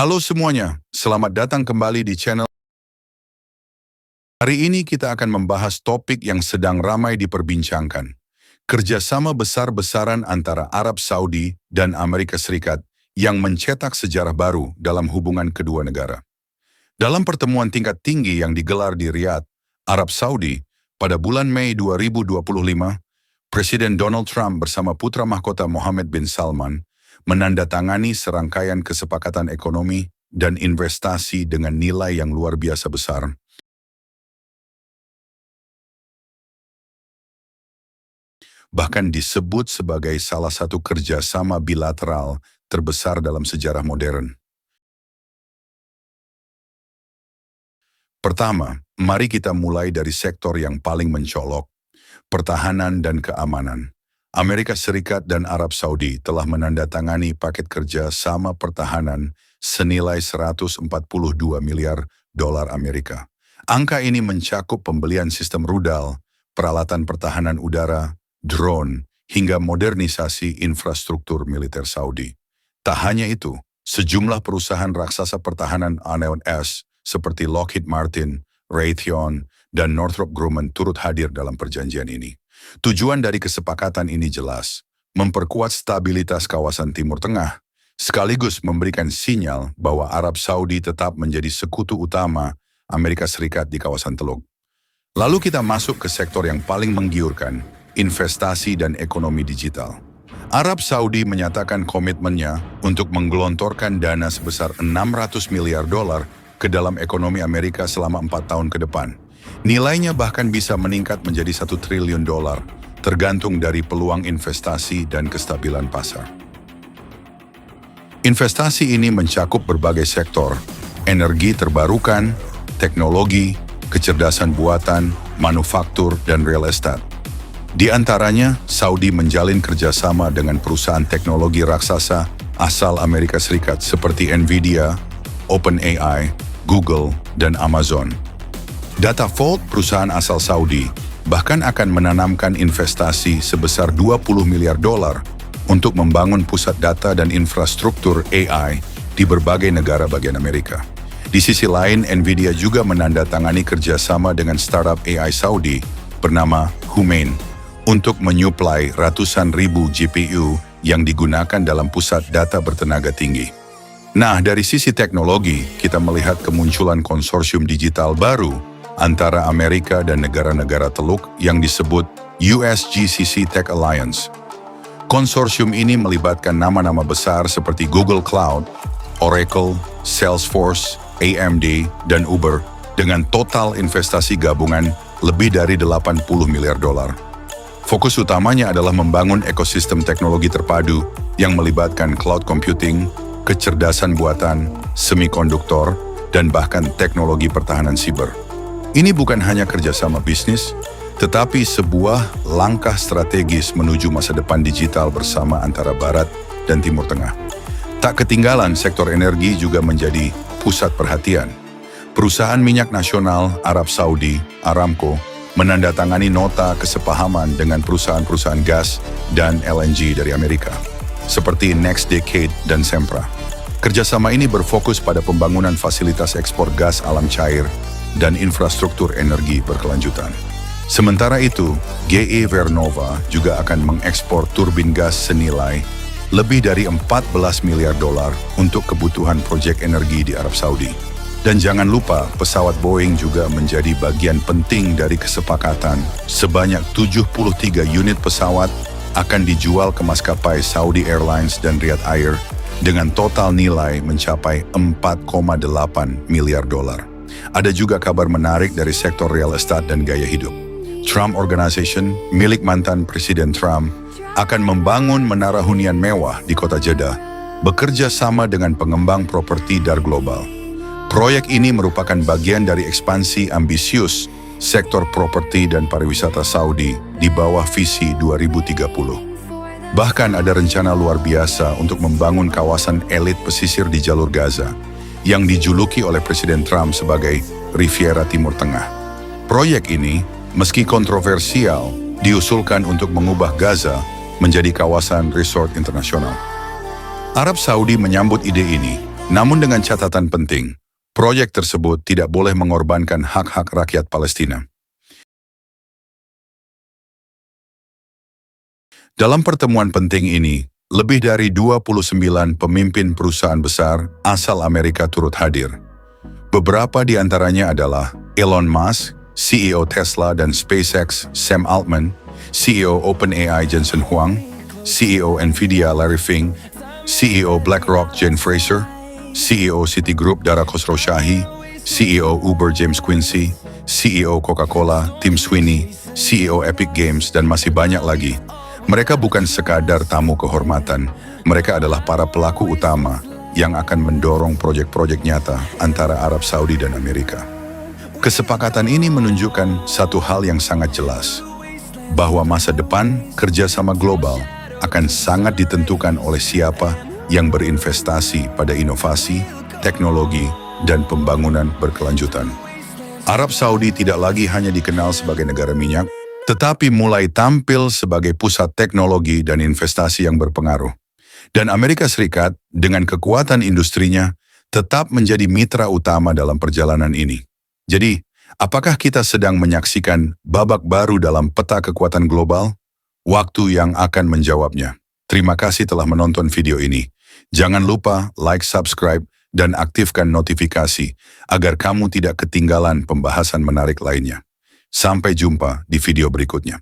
Halo semuanya, selamat datang kembali di channel. Hari ini kita akan membahas topik yang sedang ramai diperbincangkan. Kerjasama besar-besaran antara Arab Saudi dan Amerika Serikat yang mencetak sejarah baru dalam hubungan kedua negara. Dalam pertemuan tingkat tinggi yang digelar di Riyadh, Arab Saudi, pada bulan Mei 2025, Presiden Donald Trump bersama putra mahkota Mohammed bin Salman menandatangani serangkaian kesepakatan ekonomi dan investasi dengan nilai yang luar biasa besar. Bahkan disebut sebagai salah satu kerjasama bilateral terbesar dalam sejarah modern. Pertama, mari kita mulai dari sektor yang paling mencolok, pertahanan dan keamanan. Amerika Serikat dan Arab Saudi telah menandatangani paket kerja sama pertahanan senilai 142 miliar dolar Amerika. Angka ini mencakup pembelian sistem rudal, peralatan pertahanan udara, drone, hingga modernisasi infrastruktur militer Saudi. Tak hanya itu, sejumlah perusahaan raksasa pertahanan ANS seperti Lockheed Martin, Raytheon, dan Northrop Grumman turut hadir dalam perjanjian ini. Tujuan dari kesepakatan ini jelas, memperkuat stabilitas kawasan Timur Tengah, sekaligus memberikan sinyal bahwa Arab Saudi tetap menjadi sekutu utama Amerika Serikat di kawasan Teluk. Lalu kita masuk ke sektor yang paling menggiurkan, investasi dan ekonomi digital. Arab Saudi menyatakan komitmennya untuk menggelontorkan dana sebesar 600 miliar dolar ke dalam ekonomi Amerika selama 4 tahun ke depan. Nilainya bahkan bisa meningkat menjadi 1 triliun dolar, tergantung dari peluang investasi dan kestabilan pasar. Investasi ini mencakup berbagai sektor, energi terbarukan, teknologi, kecerdasan buatan, manufaktur, dan real estate. Di antaranya, Saudi menjalin kerjasama dengan perusahaan teknologi raksasa asal Amerika Serikat seperti Nvidia, OpenAI, Google, dan Amazon. Datavault, perusahaan asal Saudi, bahkan akan menanamkan investasi sebesar 20 miliar dolar untuk membangun pusat data dan infrastruktur AI di berbagai negara bagian Amerika. Di sisi lain, Nvidia juga menandatangani kerjasama dengan startup AI Saudi bernama Humain untuk menyuplai ratusan ribu GPU yang digunakan dalam pusat data bertenaga tinggi. Nah, dari sisi teknologi, kita melihat kemunculan konsorsium digital baru antara Amerika dan negara-negara Teluk yang disebut US-GCC Tech Alliance. Konsorsium ini melibatkan nama-nama besar seperti Google Cloud, Oracle, Salesforce, AMD, dan Uber dengan total investasi gabungan lebih dari 80 miliar dolar. Fokus utamanya adalah membangun ekosistem teknologi terpadu yang melibatkan cloud computing, kecerdasan buatan, semikonduktor, dan bahkan teknologi pertahanan siber. Ini bukan hanya kerjasama bisnis, tetapi sebuah langkah strategis menuju masa depan digital bersama antara Barat dan Timur Tengah. Tak ketinggalan, sektor energi juga menjadi pusat perhatian. Perusahaan minyak nasional Arab Saudi, Aramco, menandatangani nota kesepahaman dengan perusahaan-perusahaan gas dan LNG dari Amerika, seperti NextDecade dan Sempra. Kerjasama ini berfokus pada pembangunan fasilitas ekspor gas alam cair dan infrastruktur energi berkelanjutan. Sementara itu, GE Vernova juga akan mengekspor turbin gas senilai lebih dari 14 miliar dolar untuk kebutuhan proyek energi di Arab Saudi. Dan jangan lupa, pesawat Boeing juga menjadi bagian penting dari kesepakatan. Sebanyak 73 unit pesawat akan dijual ke maskapai Saudi Airlines dan Riyadh Air dengan total nilai mencapai 4,8 miliar dolar. Ada juga kabar menarik dari sektor real estate dan gaya hidup. Trump Organization, milik mantan Presiden Trump, akan membangun menara hunian mewah di kota Jeddah, bekerja sama dengan pengembang properti dar global. Proyek ini merupakan bagian dari ekspansi ambisius sektor properti dan pariwisata Saudi di bawah visi 2030. Bahkan ada rencana luar biasa untuk membangun kawasan elit pesisir di jalur Gaza, yang dijuluki oleh Presiden Trump sebagai Riviera Timur Tengah. Proyek ini, meski kontroversial, diusulkan untuk mengubah Gaza menjadi kawasan resort internasional. Arab Saudi menyambut ide ini Namun dengan catatan penting, proyek tersebut tidak boleh mengorbankan hak-hak rakyat Palestina. Dalam pertemuan penting ini, lebih dari 29 pemimpin perusahaan besar asal Amerika turut hadir. Beberapa di antaranya adalah Elon Musk, CEO Tesla dan SpaceX Sam Altman, CEO OpenAI Jensen Huang, CEO Nvidia Larry Fink, CEO BlackRock Jen Fraser, CEO Citigroup Dara Khosrowshahi, CEO Uber James Quincy, CEO Coca-Cola Tim Sweeney, CEO Epic Games dan masih banyak lagi. Mereka bukan sekadar tamu kehormatan, mereka adalah para pelaku utama yang akan mendorong proyek-proyek nyata antara Arab Saudi dan Amerika. Kesepakatan ini menunjukkan satu hal yang sangat jelas, bahwa masa depan kerjasama global akan sangat ditentukan oleh siapa yang berinvestasi pada inovasi, teknologi, dan pembangunan berkelanjutan. Arab Saudi tidak lagi hanya dikenal sebagai negara minyak, tetapi mulai tampil sebagai pusat teknologi dan investasi yang berpengaruh. Dan Amerika Serikat dengan kekuatan industrinya tetap menjadi mitra utama dalam perjalanan ini. Jadi, apakah kita sedang menyaksikan babak baru dalam peta kekuatan global? Waktu yang akan menjawabnya. Terima kasih telah menonton video ini. Jangan lupa like, subscribe, dan aktifkan notifikasi agar kamu tidak ketinggalan pembahasan menarik lainnya. Sampai jumpa di video berikutnya.